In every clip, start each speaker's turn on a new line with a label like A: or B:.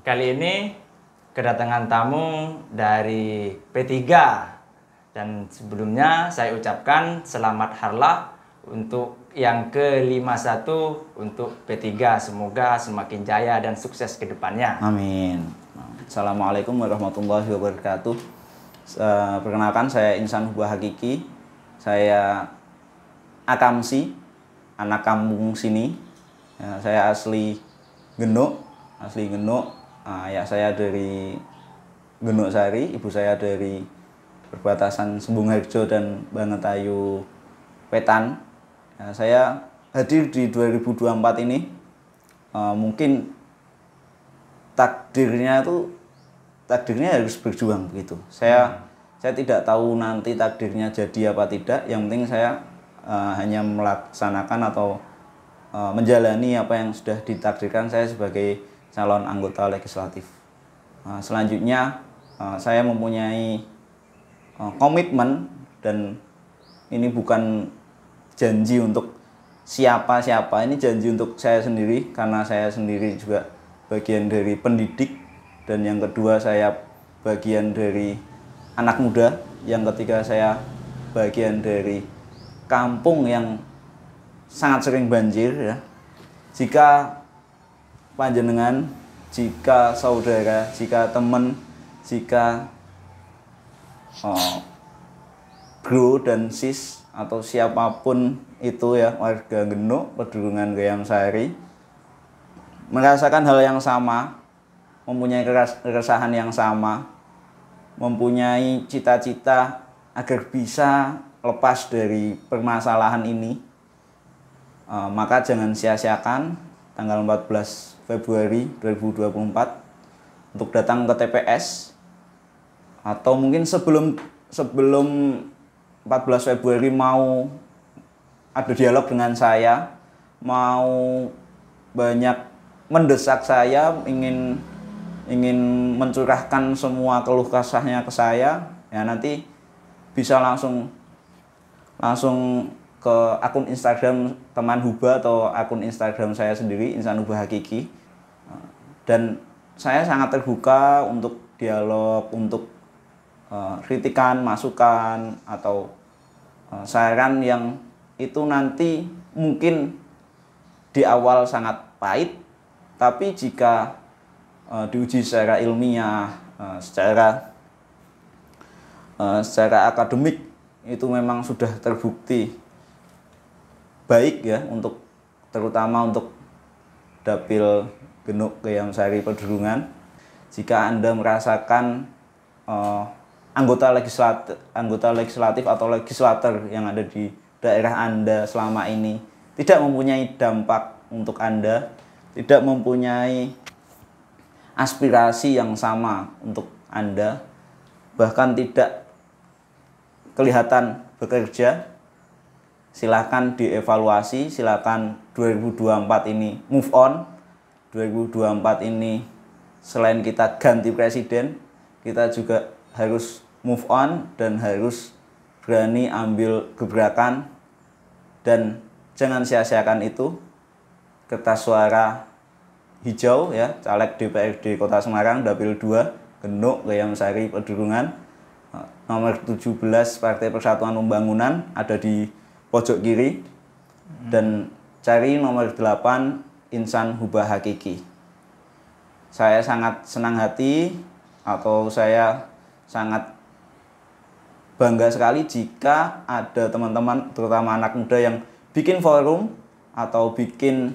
A: Kali ini kedatangan tamu dari P3 dan sebelumnya saya ucapkan selamat harlah untuk yang ke-51 untuk P3. Semoga semakin jaya dan sukses ke depannya.
B: Amin. Assalamualaikum warahmatullahi wabarakatuh. Perkenalkan, saya Insan Hubah Hakiki. Saya Akamsi, anak kampung sini. Saya asli Genuk. Ayah saya dari Genuk Sari, ibu saya dari perbatasan Sembung Harjo dan Bangetayu Wetan. Saya hadir di 2024 ini. Mungkin takdirnya harus berjuang begitu. Saya tidak tahu nanti takdirnya jadi apa tidak. Yang penting saya hanya melaksanakan atau menjalani apa yang sudah ditakdirkan saya sebagai calon anggota legislatif. Selanjutnya saya mempunyai komitmen, dan ini bukan janji untuk siapa-siapa, ini janji untuk saya sendiri, karena saya sendiri juga bagian dari pendidik, dan yang kedua saya bagian dari anak muda, yang ketiga saya bagian dari kampung yang sangat sering banjir ya. Jika panjenengan, jika saudara, jika teman, jika bro dan sis atau siapapun itu ya, warga Genuk, Pedurungan Gayam Sari, merasakan hal yang sama, mempunyai keresahan yang sama, mempunyai cita-cita agar bisa lepas dari permasalahan ini, maka jangan sia-siakan tanggal 14 Februari 2024 untuk datang ke TPS, atau mungkin sebelum 14 Februari mau ada dialog dengan saya, mau banyak mendesak saya, ingin mencurahkan semua keluh kesahnya ke saya, ya nanti bisa langsung ke akun Instagram teman Hubah atau akun Instagram saya sendiri, Insan Hubah Hakiki. Dan saya sangat terbuka untuk dialog, untuk kritikan, masukan, atau saran yang itu nanti mungkin di awal sangat pahit, tapi jika diuji secara ilmiah, secara akademik, itu memang sudah terbukti baik ya, terutama untuk Dapil Genuk Gayam Sari Pedurungan. Jika Anda merasakan anggota legislatif atau legislator yang ada di daerah Anda selama ini tidak mempunyai dampak untuk Anda, tidak mempunyai aspirasi yang sama untuk Anda, bahkan tidak kelihatan bekerja, silakan dievaluasi, silakan 2024 ini move on. 2024 ini selain kita ganti presiden, kita juga harus move on dan harus berani ambil gebrakan, dan jangan sia-siakan itu. Kertas suara hijau ya, caleg DPRD Kota Semarang Dapil 2 Genuk Gayam Sari Pedurungan, nomor 17 Partai Persatuan Pembangunan ada di pojok kiri, dan cari nomor 8 Insan Hubah Hakiki. Saya sangat senang hati, atau saya sangat bangga sekali jika ada teman-teman, terutama anak muda, yang bikin forum atau bikin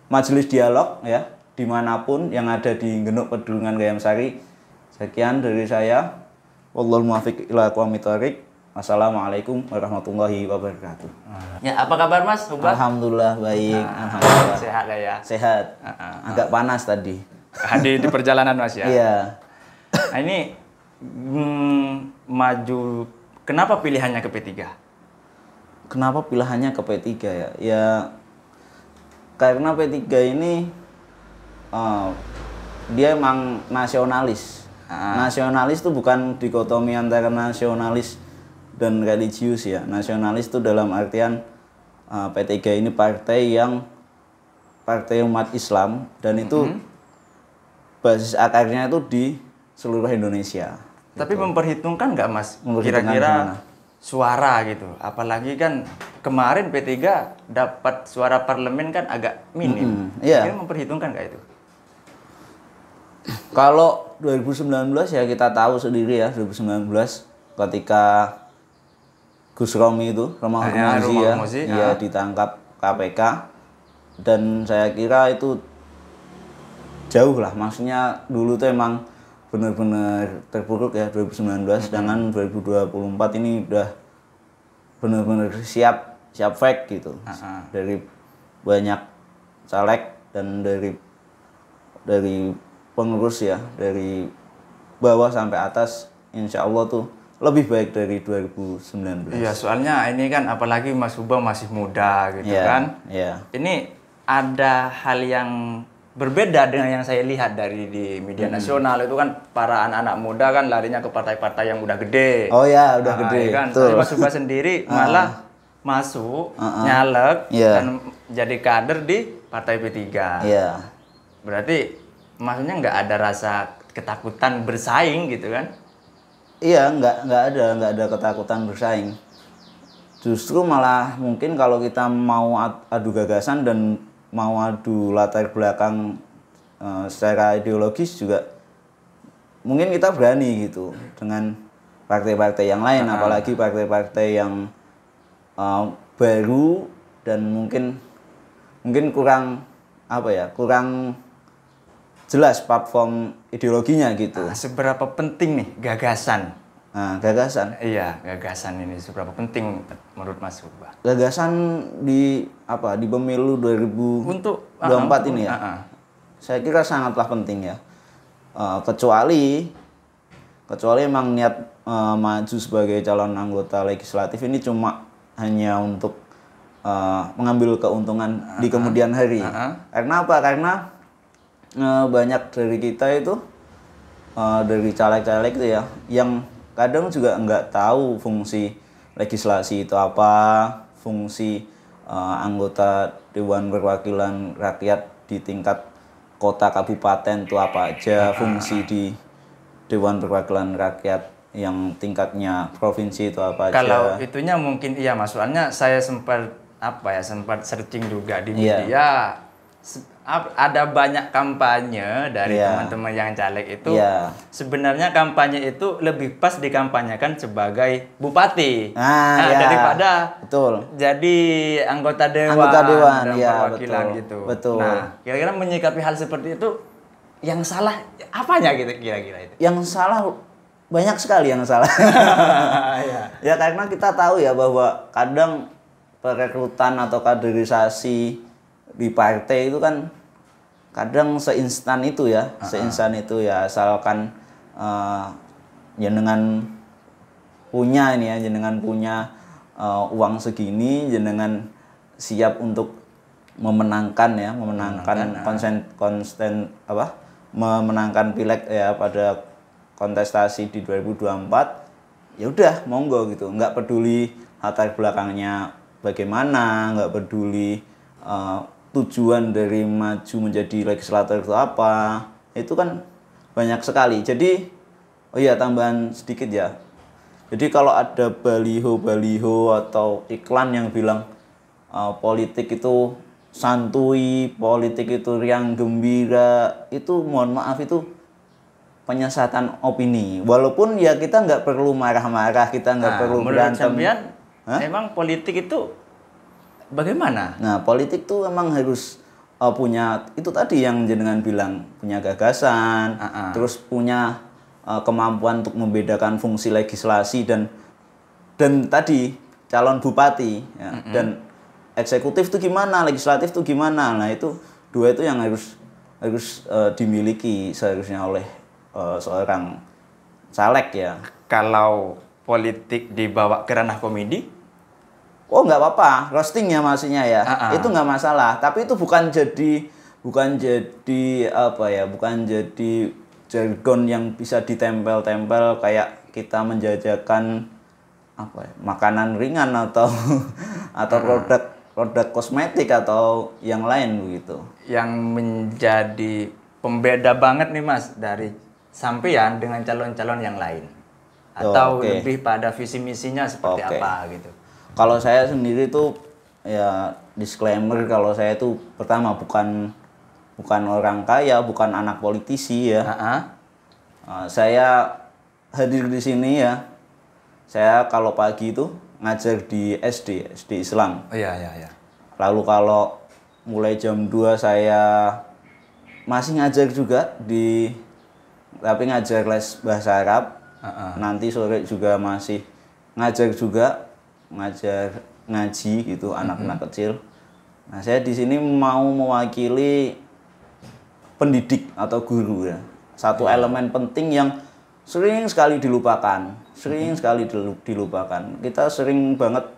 B: majelis dialog ya, dimanapun yang ada di Genuk Pedurungan Gayam Sari. Sekian dari saya. Wallahul muwaffiq ila aqwamit thoriq. Wassalamualaikum warahmatullahi wabarakatuh.
A: Ya, apa kabar Mas Hubah?
B: Alhamdulillah baik. Alhamdulillah.
A: Sehat ya?
B: Sehat. Agak panas tadi.
A: Hadir di perjalanan Mas ya?
B: Iya.
A: Nah, ini maju, kenapa pilihannya ke P3?
B: Kenapa pilihannya ke P3 ya? Ya karena P3 ini dia emang nasionalis. Nasionalis itu bukan dikotomi antara nasionalis dan religius ya. Nasionalis itu dalam artian P3 ini partai umat Islam, dan itu basis akarnya itu di seluruh Indonesia.
A: Tapi memperhitungkan nggak Mas
B: Memperhitungkan
A: kira-kira
B: gimana?
A: suara gitu? Apalagi kan kemarin P3 dapat suara parlemen kan agak minim.
B: Iya.
A: Kira memperhitungkan nggak itu?
B: Kalau 2019 ya kita tahu sendiri ya, 2019 ketika Gus Romi itu, Romahur Muzi ya, dia ditangkap KPK, dan saya kira itu jauh lah, maksudnya dulu tuh emang benar-benar terpuruk ya 2019, sedangkan 2024 ini udah benar-benar siap fight gitu. Dari banyak caleg dan dari pengurus ya, dari bawah sampai atas, insya Allah tuh lebih baik dari 2019.
A: Iya, soalnya ini kan apalagi Mas Huba masih muda gitu kan.
B: Iya.
A: Ini ada hal yang berbeda dengan yang saya lihat dari di media nasional itu kan, para anak-anak muda kan larinya ke partai-partai yang udah gede.
B: Oh ya, udah gede.
A: Kan?
B: Betul.
A: Mas Huba sendiri malah masuk, nyalek, dan jadi kader di Partai P3.
B: Iya.
A: Berarti maksudnya nggak ada rasa ketakutan bersaing gitu kan?
B: Iya, nggak ada ketakutan bersaing. Justru malah mungkin kalau kita mau adu gagasan dan mau adu latar belakang secara ideologis juga mungkin kita berani gitu dengan partai-partai yang lain, apalagi partai-partai yang baru dan mungkin kurang kurang jelas platform ideologinya gitu.
A: Seberapa penting nih gagasan?
B: Nah, gagasan.
A: Iya, gagasan ini seberapa penting menurut Mas Huba?
B: Gagasan di pemilu 2024 ini ya. Saya kira sangatlah penting ya. Kecuali emang niat maju sebagai calon anggota legislatif ini cuma hanya untuk mengambil keuntungan di kemudian hari. Karena apa? Karena banyak dari kita itu dari caleg-caleg itu ya, yang kadang juga nggak tahu fungsi legislasi itu apa, fungsi anggota Dewan Perwakilan Rakyat di tingkat kota kabupaten itu apa aja, fungsi di Dewan Perwakilan Rakyat yang tingkatnya provinsi itu apa aja.
A: Kalau itunya mungkin iya Mas, soalnya saya sempat searching juga di media. Ada banyak kampanye dari teman-teman yang caleg itu. Sebenarnya kampanye itu lebih pas dikampanyekan sebagai bupati daripada jadi anggota dewan dan perwakilan gitu.
B: Betul.
A: Nah, kira-kira menyikapi hal seperti itu, yang salah apanya gitu kira-kira itu?
B: Yang salah banyak sekali yang salah. Ya karena kita tahu ya bahwa kadang perekrutan atau kaderisasi di partai itu kan kadang seinstan itu ya, asalkan jenengan punya uang segini, jenengan siap untuk memenangkan memenangkan pileg ya pada kontestasi di 2024, ya udah monggo gitu, nggak peduli latar belakangnya bagaimana, nggak peduli tujuan dari maju menjadi legislator itu apa, itu kan banyak sekali. Jadi tambahan sedikit ya, jadi kalau ada baliho atau iklan yang bilang politik itu santuy, politik itu riang gembira, itu mohon maaf, itu penyesatan opini. Walaupun ya kita nggak perlu marah-marah, kita nggak perlu berantem.
A: Emang politik itu bagaimana?
B: Nah, politik tuh emang harus punya itu tadi yang jenengan bilang, punya gagasan, terus punya kemampuan untuk membedakan fungsi legislasi dan tadi calon bupati ya, dan eksekutif tuh gimana, legislatif tuh gimana. Nah, itu dua itu yang harus dimiliki seharusnya oleh seorang caleg ya.
A: Kalau politik dibawa ke ranah komedi?
B: Oh, nggak apa-apa, roasting ya maksudnya ya. Itu nggak masalah, tapi itu bukan jadi jargon yang bisa ditempel-tempel kayak kita menjajakan makanan ringan atau produk kosmetik atau yang lain begitu.
A: Yang menjadi pembeda banget nih Mas dari sampean dengan calon-calon yang lain? Atau
B: Oke.
A: lebih pada visi misinya seperti
B: Oke.
A: apa gitu?
B: Kalau saya sendiri tuh ya disclaimer kalau saya tuh pertama bukan orang kaya, bukan anak politisi ya.
A: Ah,
B: Saya hadir di sini ya. Saya kalau pagi itu ngajar di SD Islam.
A: oh iya, iya, iya.
B: Lalu kalau mulai jam 2 saya masih ngajar juga tapi ngajar les bahasa Arab. Nanti sore juga masih ngajar juga, ngajar ngaji gitu anak-anak kecil. Nah, saya di sini mau mewakili pendidik atau guru ya. Satu elemen penting yang sering sekali dilupakan, dilupakan. Kita sering banget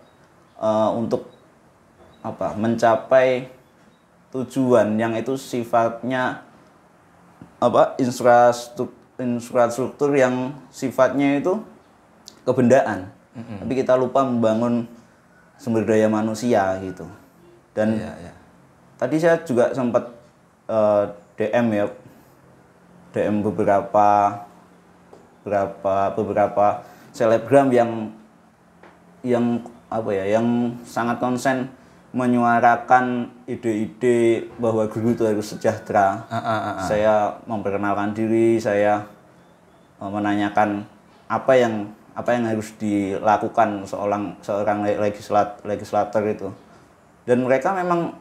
B: untuk mencapai tujuan yang itu sifatnya infrastruktur yang sifatnya itu kebendaan. Tapi kita lupa membangun sumber daya manusia gitu. Dan tadi saya juga sempat DM ya, DM beberapa selebgram yang sangat konsen menyuarakan ide-ide bahwa guru itu harus sejahtera. Saya memperkenalkan diri, saya menanyakan apa yang harus dilakukan seorang legislator itu. Dan mereka memang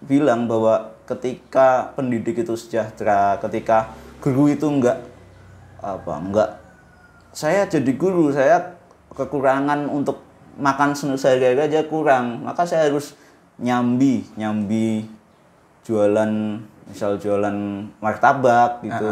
B: bilang bahwa ketika pendidik itu sejahtera, ketika guru itu enggak saya jadi guru, saya kekurangan untuk makan sehari-hari aja kurang, maka saya harus nyambi jualan martabak gitu,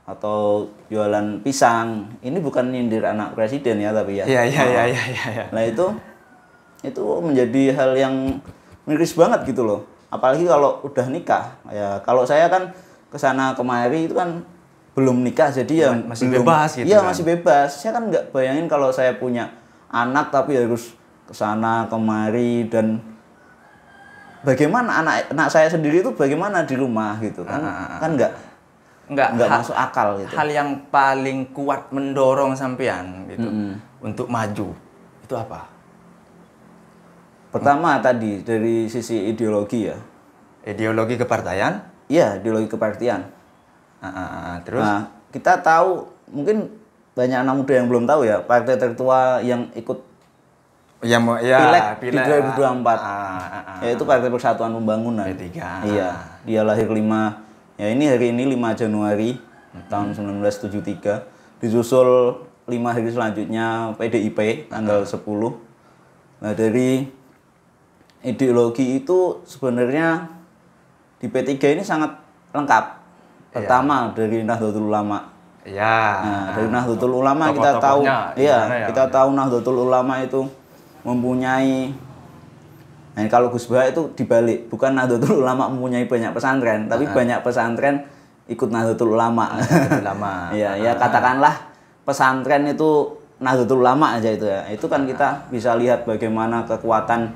B: atau jualan pisang. Ini bukan nyindir anak presiden ya, tapi ya.
A: Iya.
B: Nah itu menjadi hal yang miris banget gitu loh. Apalagi kalau udah nikah. Ya kalau saya kan kesana kemari itu kan belum nikah, jadi ya
A: masih bebas gitu.
B: Iya,
A: kan?
B: masih bebas. Saya kan nggak bayangin kalau saya punya anak tapi harus kesana kemari, dan bagaimana anak saya sendiri itu bagaimana di rumah gitu kan. Kan nggak masuk akal gitu.
A: Hal yang paling kuat mendorong sampean gitu untuk maju itu apa?
B: Pertama tadi dari sisi ideologi ya.
A: Ideologi kepartaian?
B: Iya, ideologi kepartian.
A: Terus?
B: Nah, kita tahu, mungkin banyak anak muda yang belum tahu ya, partai tertua yang ikut pileg di 2024, yaitu Partai Persatuan Pembangunan.
A: P3.
B: Iya, dia lahir hari ini 5 Januari tahun 1973. Disusul 5 hari selanjutnya PDIP tanggal 10. Nah, dari ideologi itu sebenarnya di P3 ini sangat lengkap. Pertama dari Nahdlatul Ulama.
A: Iya.
B: Nah, dari Nahdlatul Ulama kita tahu, kita tahu Nahdlatul Ulama itu mempunyai. Nah, kalau Gus Bah itu dibalik, bukan Nahdlatul Ulama mempunyai banyak pesantren, tapi banyak pesantren ikut Nahdlatul Ulama. Ya katakanlah pesantren itu Nahdlatul Ulama aja itu ya. Itu kan kita bisa lihat bagaimana kekuatan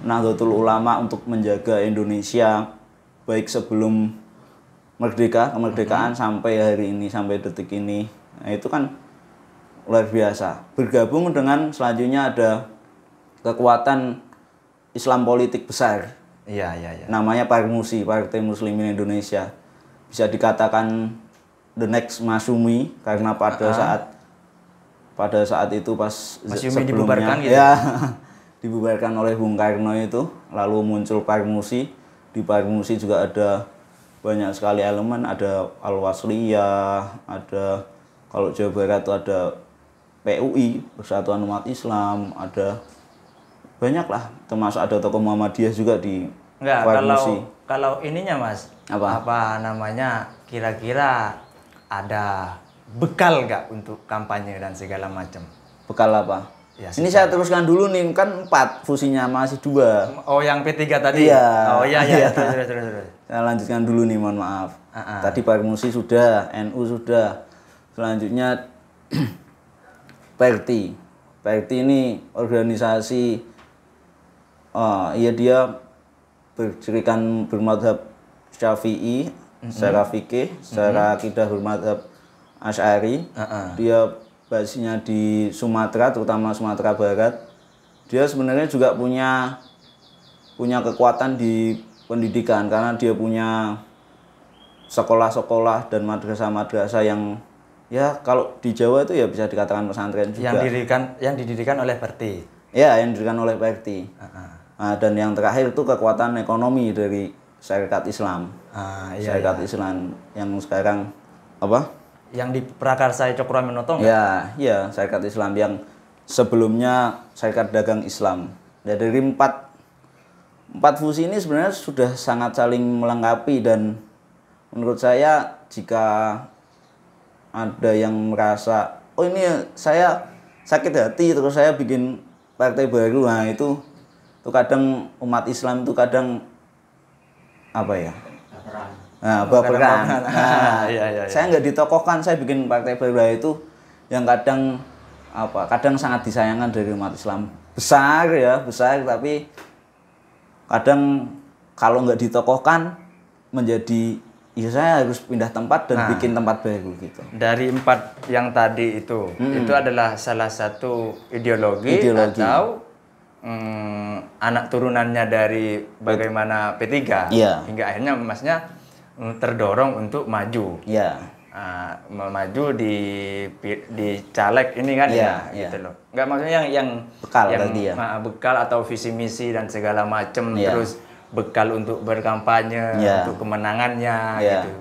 B: Nahdlatul Ulama untuk menjaga Indonesia baik sebelum kemerdekaan sampai hari ini, sampai detik ini. Nah, itu kan luar biasa. Bergabung dengan selanjutnya ada kekuatan Islam politik besar.
A: Iya.
B: Namanya Parmusi, Partai Muslimin Indonesia. Bisa dikatakan the next Masyumi karena pada saat itu pas
A: Masyumi
B: sebelumnya
A: dibubarkan gitu.
B: Ya, dibubarkan oleh Bung Karno itu, lalu muncul Parmusi. Di Parmusi juga ada banyak sekali elemen, ada Al-Wasliyah, ada kalau Jawa Barat itu ada PUI, Persatuan Umat Islam, ada banyak lah, termasuk ada tokoh Muhammadiyah juga di Parmusi.
A: Kalau ininya Mas, apa namanya, kira-kira ada bekal nggak untuk kampanye dan segala macam?
B: Bekal apa?
A: Ya,
B: ini saya teruskan dulu nih, kan 4 fusinya masih 2.
A: Oh, yang P3 tadi?
B: Iya.
A: Oh iya. Terus.
B: Saya lanjutkan dulu nih, mohon maaf. Tadi Parmusi sudah, NU sudah. Selanjutnya Perti. Perti ini organisasi, dia bermadhab Syafi'i, secara fikih, secara akidah bermadzhab Asy'ari. Dia basisnya di Sumatera, terutama Sumatera Barat. Dia sebenarnya juga punya kekuatan di pendidikan karena dia punya sekolah-sekolah dan madrasah-madrasah yang ya kalau di Jawa itu ya bisa dikatakan pesantren juga.
A: Yang didirikan oleh Perti.
B: Ya, yang didirikan oleh Perti. Nah, dan yang terakhir itu kekuatan ekonomi dari Syarikat Islam. Syarikat Islam yang sekarang apa?
A: Yang diprakarsai Cokroaminoto nggak?
B: Ya, Syarikat Islam yang sebelumnya Syarikat Dagang Islam. Ya, dari empat fusi ini sebenarnya sudah sangat saling melengkapi, dan menurut saya jika ada yang merasa oh ini saya sakit hati terus saya bikin partai baru, nah itu kadang umat Islam itu kadang apa ya? Baperan. Saya nggak ditokohkan, saya bikin partai baru itu yang kadang sangat disayangkan dari umat Islam. Besar, tapi kadang kalau nggak ditokohkan menjadi ya saya harus pindah tempat dan bikin tempat baru gitu.
A: Dari 4 yang tadi itu adalah salah satu ideologi. Atau anak turunannya dari bagaimana P3 hingga akhirnya masnya terdorong untuk maju. Maju di caleg ini kan gitu loh. Enggak, maksudnya yang bekal atau visi misi dan segala macam, terus bekal untuk berkampanye, untuk kemenangannya gitu.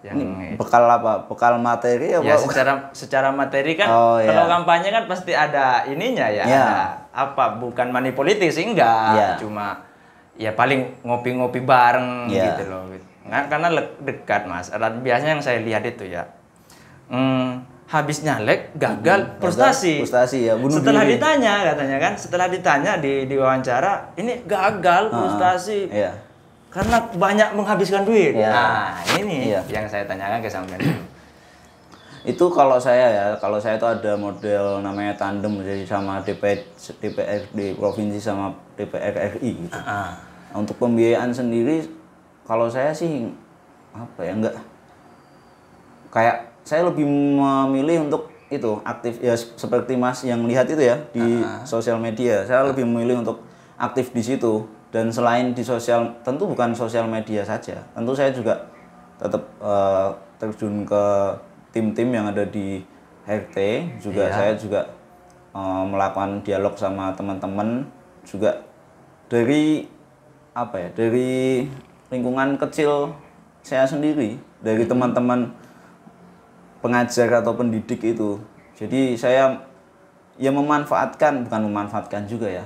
B: Yang bekal apa? Bekal materi apa?
A: Ya secara materi kan kalau kampanye kan pasti ada ininya ya. Ada bukan money politik sih, enggak. Cuma ya paling ngopi-ngopi bareng gitu loh. Karena dekat, Mas. Biasanya yang saya lihat itu ya. Habis nyalek gagal frustasi
B: ya,
A: setelah diri. Setelah ditanya di wawancara ini gagal frustasi karena banyak menghabiskan duit. Nah ini yang saya tanyakan ke sampean.
B: Itu kalau saya itu ada model namanya tandem, jadi sama DPR di provinsi sama DPR RI gitu. Untuk pembiayaan sendiri kalau saya sih enggak, kayak saya lebih memilih untuk itu aktif ya, seperti Mas yang lihat itu ya di sosial media. Saya lebih memilih untuk aktif di situ, dan selain di sosial, tentu bukan sosial media saja. Tentu saya juga tetap terjun ke tim-tim yang ada di RT juga. Saya juga melakukan dialog sama teman-teman juga dari dari lingkungan kecil saya sendiri, dari teman-teman pengajar atau pendidik itu. Jadi saya ya bukan memanfaatkan juga ya,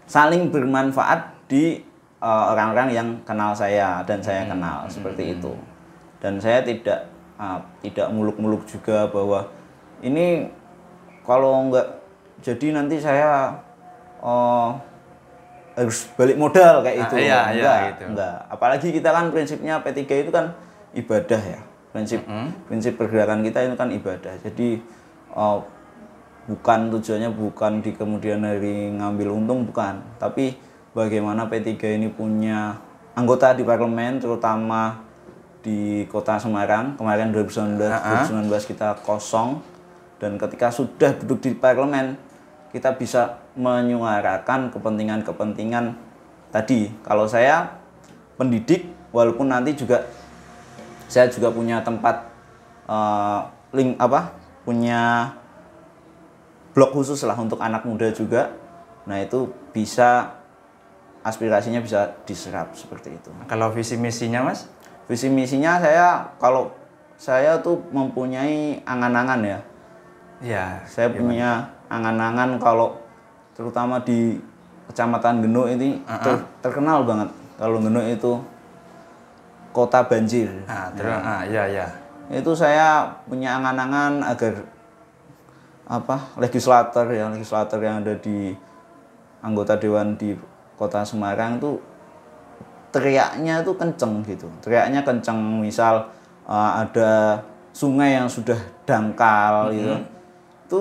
B: saling bermanfaat di orang-orang yang kenal saya dan saya kenal, seperti itu. Dan saya tidak muluk-muluk juga bahwa ini kalau enggak jadi nanti saya harus balik modal kayak itu. Enggak. Apalagi kita kan prinsipnya P3 itu kan ibadah ya. Prinsip pergerakan kita itu kan ibadah. Jadi tujuannya bukan di kemudian hari ngambil untung, bukan. Tapi bagaimana P3 ini punya anggota di parlemen, terutama di Kota Semarang. Kemarin 2019 kita kosong, dan ketika sudah duduk di parlemen kita bisa menyuarakan kepentingan-kepentingan tadi. Kalau saya pendidik, walaupun nanti saya juga punya tempat punya blog khusus lah untuk anak muda juga. Nah itu aspirasinya bisa diserap seperti itu.
A: Kalau visi misinya, Mas?
B: Visi misinya saya tuh mempunyai angan-angan ya. Saya punya angan-angan, kalau terutama di Kecamatan Genuk ini terkenal banget. Kalau Genuk itu kota banjir. Itu saya punya angan-angan agar legislator yang ada di anggota dewan di Kota Semarang itu teriaknya itu kenceng gitu. Teriaknya kenceng, misal ada sungai yang sudah dangkal gitu. Itu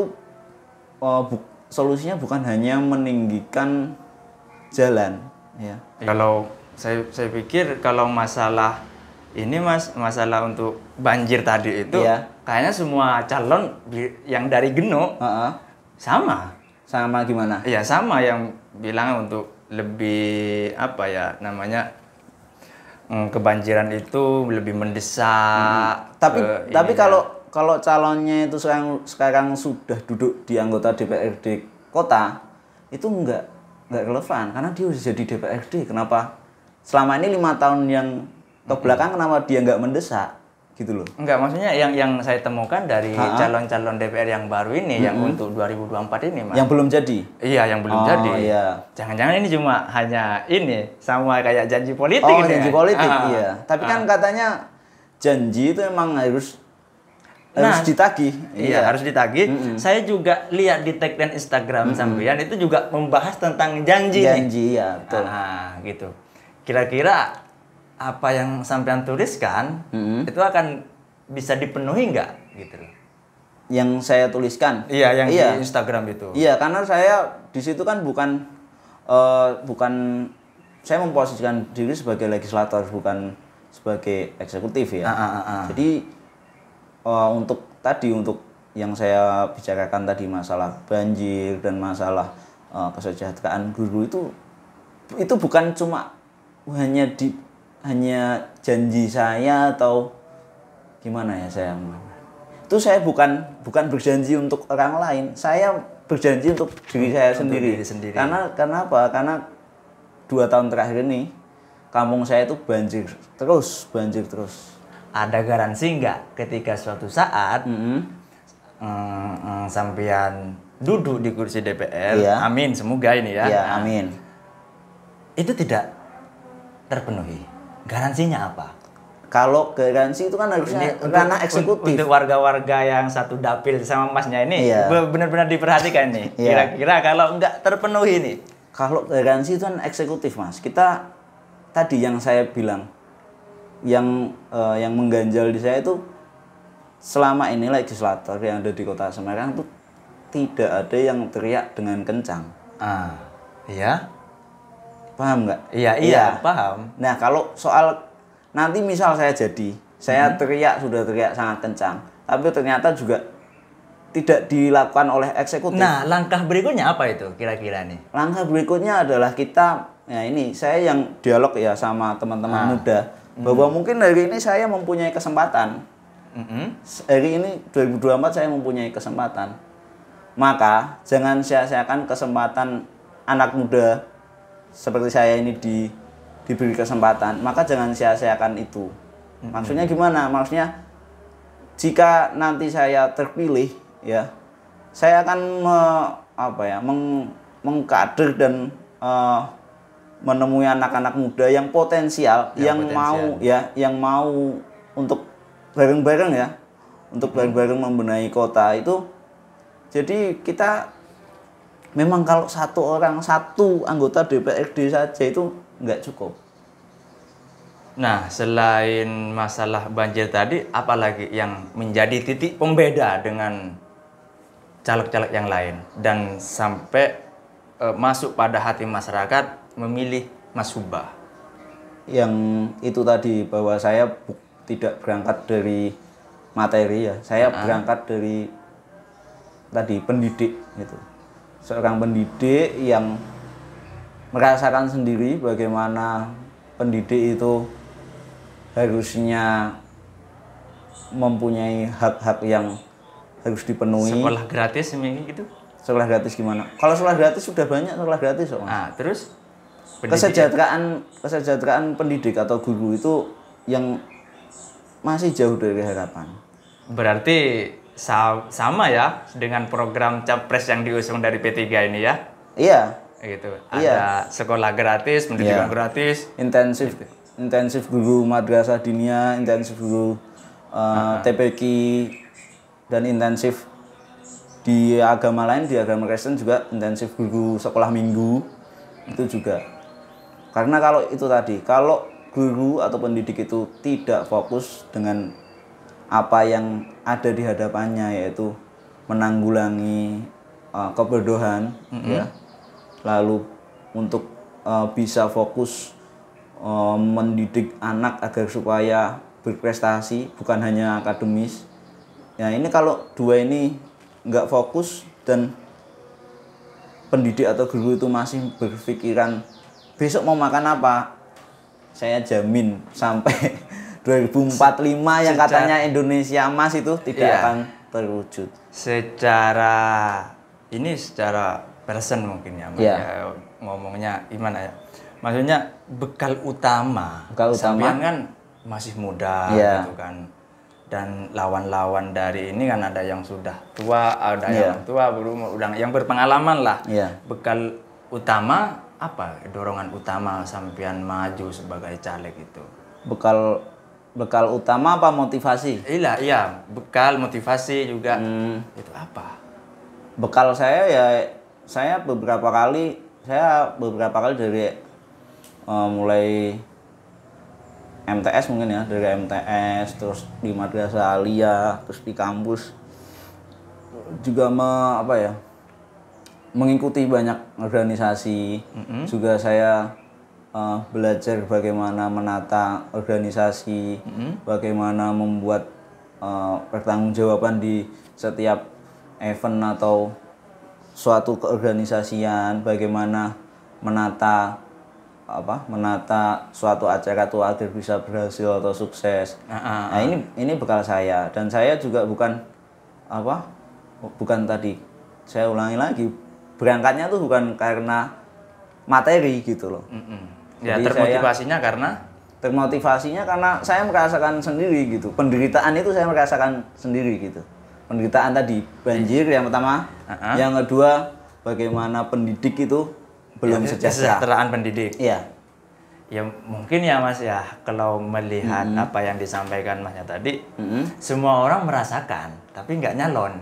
B: solusinya bukan hanya meninggikan jalan ya.
A: Saya pikir kalau masalah ini Mas, masalah untuk banjir tadi itu
B: Iya.
A: kayaknya semua calon yang dari Genuk
B: Heeh.
A: sama.
B: Sama gimana?
A: Iya, sama yang bilang untuk lebih apa ya namanya kebanjiran itu lebih mendesak.
B: Tapi kalau calonnya itu sekarang sudah duduk di anggota DPRD kota, itu enggak relevan karena dia sudah jadi DPRD. Kenapa selama ini 5 tahun yang ke belakang kenapa dia enggak mendesak gitu loh?
A: Enggak, maksudnya yang saya temukan dari calon-calon DPR yang baru ini yang untuk 2024 ini, Mas.
B: Yang belum jadi.
A: Iya, yang belum jadi.
B: Iya.
A: Jangan-jangan ini cuma hanya ini sama kayak janji politik
B: Oh,
A: ini
B: janji
A: ya?
B: politik, iya. Tapi kan katanya janji itu emang harus ditagih.
A: Iya, harus ditagih. Saya juga lihat di tagline Instagram sampean itu juga membahas tentang janji nih.
B: Janji, ya, betul.
A: Gitu. Kira-kira apa yang sampean tuliskan itu akan bisa dipenuhi nggak gitu loh?
B: Yang saya tuliskan.
A: Iya, yang di Instagram itu.
B: Iya, karena saya di situ kan bukan saya memposisikan diri sebagai legislator, bukan sebagai eksekutif ya. Jadi untuk yang saya bicarakan tadi masalah banjir dan masalah kesejahteraan guru itu bukan cuma hanya janji saya atau gimana ya saya. Itu saya bukan berjanji untuk orang lain. Saya berjanji untuk diri saya sendiri. Karena apa? Karena 2 tahun terakhir ini kampung saya itu banjir terus.
A: Ada garansi nggak ketika suatu saat sampean duduk di kursi DPR?
B: Iya.
A: Amin, semoga ini ya.
B: Iya, amin.
A: Itu tidak terpenuhi. Garansinya apa?
B: Kalau garansi itu kan harusnya ranah eksekutif.
A: Untuk warga-warga yang satu dapil sama masnya ini benar-benar diperhatikan nih.
B: Iya.
A: Kira-kira kalau nggak terpenuhi nih.
B: Kalau garansi itu kan eksekutif, Mas. Kita tadi yang saya bilang yang mengganjal di saya itu selama ini legislator yang ada di Kota Semarang itu tidak ada yang teriak dengan kencang.
A: Iya.
B: Paham nggak?
A: Iya, paham.
B: Nah, kalau soal nanti misal saya sudah teriak sangat kencang, tapi ternyata juga tidak dilakukan oleh eksekutif.
A: Nah, langkah berikutnya apa itu kira-kira nih?
B: Langkah berikutnya adalah saya yang dialog ya sama teman-teman muda, bahwa mungkin hari ini saya mempunyai kesempatan. Hari ini 2024 saya mempunyai kesempatan. Maka jangan sia-siakan kesempatan anak muda seperti saya ini diberi kesempatan, maka jangan sia-siakan itu. Maksudnya gimana? Maksudnya jika nanti saya terpilih ya, saya akan mengkader dan menemui anak-anak muda yang potensial, yang mau untuk bareng-bareng ya, untuk bareng-bareng membenahi kota itu. Jadi kita memang kalau satu anggota DPRD saja itu nggak cukup.
A: Nah, selain masalah banjir tadi, apalagi yang menjadi titik pembeda dengan caleg-caleg yang lain dan sampai masuk pada hati masyarakat memilih Mas Subah?
B: Yang itu tadi, bahwa saya tidak berangkat dari materi ya, saya berangkat dari tadi pendidik gitu. Seorang pendidik yang merasakan sendiri bagaimana pendidik itu harusnya mempunyai hak-hak yang harus dipenuhi.
A: Sekolah gratis gitu?
B: Sekolah gratis gimana? Kalau sekolah gratis sudah banyak sekolah gratis kok.
A: Terus
B: kesejahteraan pendidik atau guru itu yang masih jauh dari harapan.
A: Berarti sama ya dengan program Capres yang diusung dari P3 ini ya?
B: Iya.
A: Gitu. Ada sekolah gratis, pendidikan gratis,
B: intensif guru madrasah diniyah, intensif guru TPQ, dan intensif di agama lain, di agama Kristen juga intensif guru sekolah minggu itu juga. Karena kalau itu tadi, kalau guru atau pendidik itu tidak fokus dengan apa yang ada di hadapannya, yaitu menanggulangi kebodohan, ya, lalu untuk bisa fokus mendidik anak agar supaya berprestasi, bukan hanya akademis. Ya ini kalau dua ini nggak fokus dan pendidik atau guru itu masih berpikiran besok mau makan apa, saya jamin sampai 2045 yang katanya Indonesia Emas itu tidak akan terwujud.
A: Secara persen mungkin ya,
B: Iya.
A: ya, ngomongnya gimana ya? Maksudnya bekal utama.
B: Sampean
A: kan masih muda
B: Iya.
A: gitu kan. Dan lawan-lawan dari ini kan ada yang sudah tua, ada yang tua berumur, udah yang berpengalaman lah.
B: Iya.
A: Bekal utama apa? Dorongan utama sampean maju sebagai caleg itu.
B: Bekal utama apa motivasi?
A: Iya, bekal motivasi juga. Itu apa?
B: Bekal saya ya saya beberapa kali dari mulai MTS mungkin ya, dari MTS terus di Madrasah Aliyah, terus di kampus juga mengikuti banyak organisasi. Juga saya belajar bagaimana menata organisasi, bagaimana membuat pertanggungjawaban di setiap event atau suatu keorganisasian, bagaimana menata suatu acara itu agar bisa berhasil atau sukses. Nah, ini bekal saya, dan saya juga bukan tadi, saya ulangi lagi, berangkatnya tuh bukan karena materi gitu loh.
A: Ya,
B: Jadi termotivasinya karena saya merasakan sendiri gitu. Penderitaan itu saya merasakan sendiri gitu. Penderitaan tadi banjir yang pertama, yang kedua bagaimana pendidik itu belum sejahtera.
A: Kesejahteraan pendidik.
B: Iya.
A: Ya mungkin ya Mas ya, kalau melihat apa yang disampaikan Masnya tadi, semua orang merasakan, tapi nggak nyalon,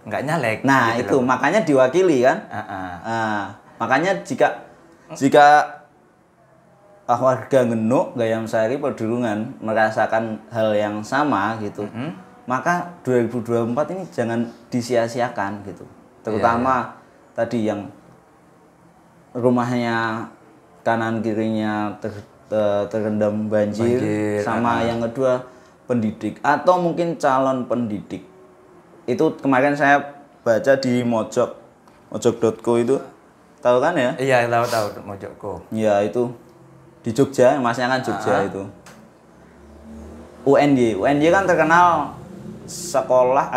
A: nggak nyalek.
B: Nah
A: gitu
B: itu makanya diwakili kan. Nah, makanya jika warga Genuk, Gayam Sari, Pedurungan merasakan hal yang sama gitu, maka 2024 ini jangan disia-siakan gitu. Terutama tadi yang rumahnya kanan kirinya terendam banjir, sama yang kedua pendidik atau mungkin calon pendidik. Itu kemarin saya baca di mojok.co itu, tahu kan ya?
A: Iya, tahu Mojoko.
B: Ya itu di Jogja, masnya kan Jogja itu. UNY kan terkenal sekolah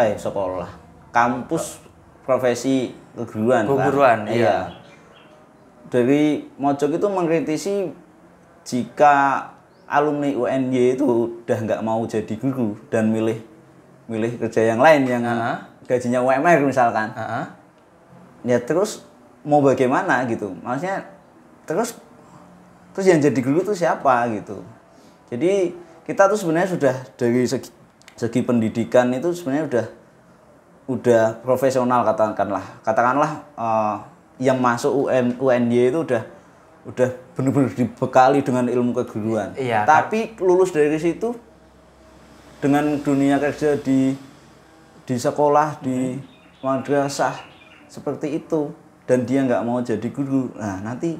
B: kampus profesi keguruan.
A: Keguruan,
B: kan?
A: iya.
B: Dari Mojok itu mengkritisi jika alumni UNY itu udah nggak mau jadi guru dan milih kerja yang lain yang gajinya UMR misalkan. Ya terus mau bagaimana gitu? Maksudnya terus yang jadi guru itu siapa gitu? Jadi kita tuh sebenarnya sudah dari segi pendidikan itu sebenarnya udah profesional, katakanlah yang masuk UNY itu udah benar-benar dibekali dengan ilmu keguruan.
A: Iya,
B: tapi lulus dari situ dengan dunia kerja di sekolah, di madrasah seperti itu, dan dia nggak mau jadi guru. Nah nanti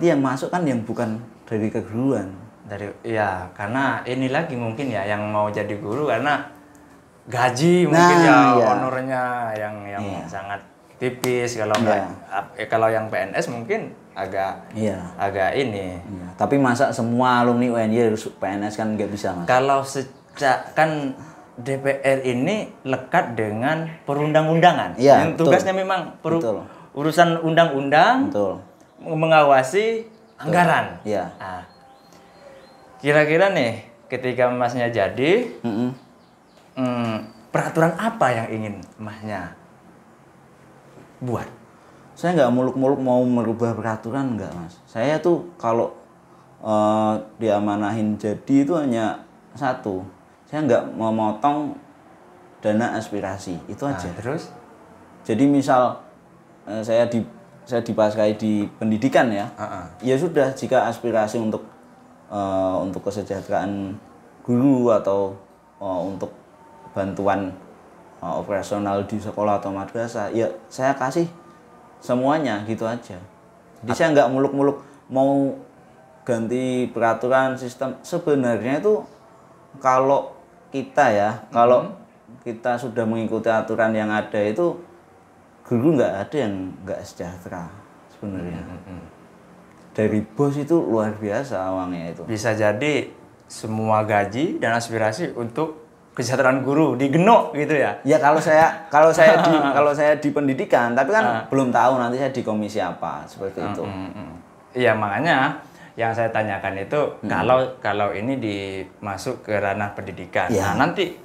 B: yang masuk kan yang bukan dari keguruan.
A: Karena ini lagi mungkin ya yang mau jadi guru karena gaji mungkin honornya yang sangat tipis. Kalau yang PNS mungkin agak ini.
B: Tapi masa semua alumni UNY harus PNS kan nggak bisa, Mas.
A: Kalau kan DPR ini lekat dengan perundang-undangan. Yang tugasnya memang urusan undang-undang, mengawasi anggaran. Nah, kira-kira nih ketika Masnya jadi, peraturan apa yang ingin Masnya buat?
B: Saya nggak muluk-muluk mau merubah peraturan, nggak, Mas. Saya tuh kalau diamanahin jadi itu hanya satu, saya nggak memotong dana aspirasi, itu aja.
A: Terus?
B: Jadi misal saya dipaskai di pendidikan ya, ya sudah, jika aspirasi untuk kesejahteraan guru atau untuk bantuan operasional di sekolah atau madrasah, ya saya kasih semuanya gitu aja. Jadi saya nggak muluk-muluk mau ganti peraturan sistem sebenarnya itu kalau kita ya, kalau kita sudah mengikuti aturan yang ada itu guru nggak ada yang nggak sejahtera sebenarnya. Dari bos itu luar biasa uangnya itu.
A: Bisa jadi semua gaji dan aspirasi untuk kesejahteraan guru digenok gitu ya.
B: Ya kalau saya di pendidikan, tapi kan belum tahu nanti saya di komisi apa seperti itu.
A: Iya, makanya yang saya tanyakan itu kalau ini dimasuk ke ranah pendidikan.
B: Ya.
A: Nah, nanti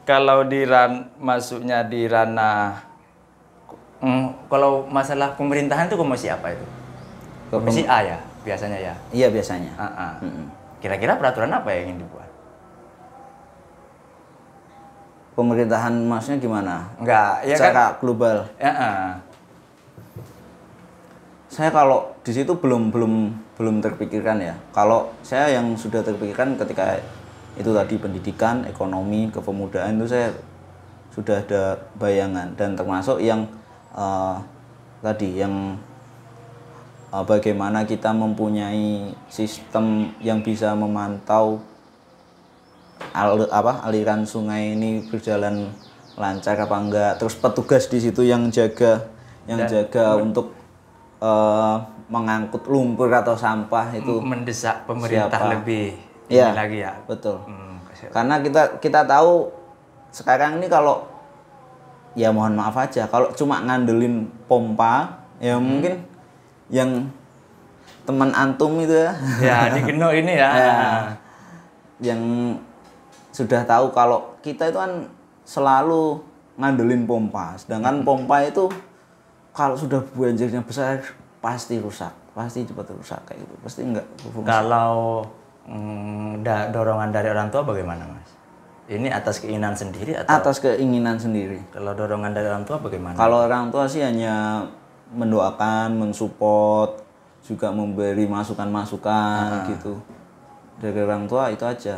A: kalau masuknya di ranah kalau masalah pemerintahan itu komisi apa itu? Komisi A ya biasanya ya.
B: Iya biasanya.
A: Kira-kira peraturan apa yang ingin dibuat?
B: Pemerintahan maksudnya gimana?
A: Enggak, ya
B: secara
A: kan
B: global. Saya kalau di situ belum terpikirkan ya. Kalau saya yang sudah terpikirkan ketika itu tadi pendidikan, ekonomi, kepemudaan itu saya sudah ada bayangan, dan termasuk yang tadi yang bagaimana kita mempunyai sistem yang bisa memantau aliran sungai ini berjalan lancar apa enggak, terus petugas di situ yang jaga untuk mengangkut lumpur atau sampah itu
A: mendesak pemerintah
B: siapa?
A: lebih
B: Ya,
A: lagi ya.
B: betul. Karena kita tahu sekarang ini kalau ya mohon maaf aja kalau cuma ngandelin pompa ya mungkin yang teman antum itu ya.
A: Ya, digenok ini ya.
B: Yang sudah tahu kalau kita itu kan selalu ngandelin pompa, sedangkan pompa itu kalau sudah banjirnya besar pasti rusak, pasti cepat rusak kayak gitu, pasti enggak berfungsi.
A: Kalau dorongan dari orang tua bagaimana, Mas? Ini atas keinginan sendiri atau?
B: Atas keinginan sendiri.
A: Kalau dorongan dari orang tua bagaimana?
B: Kalau orang tua sih hanya mendoakan, mensupport, juga memberi masukan-masukan gitu. Dari orang tua itu aja.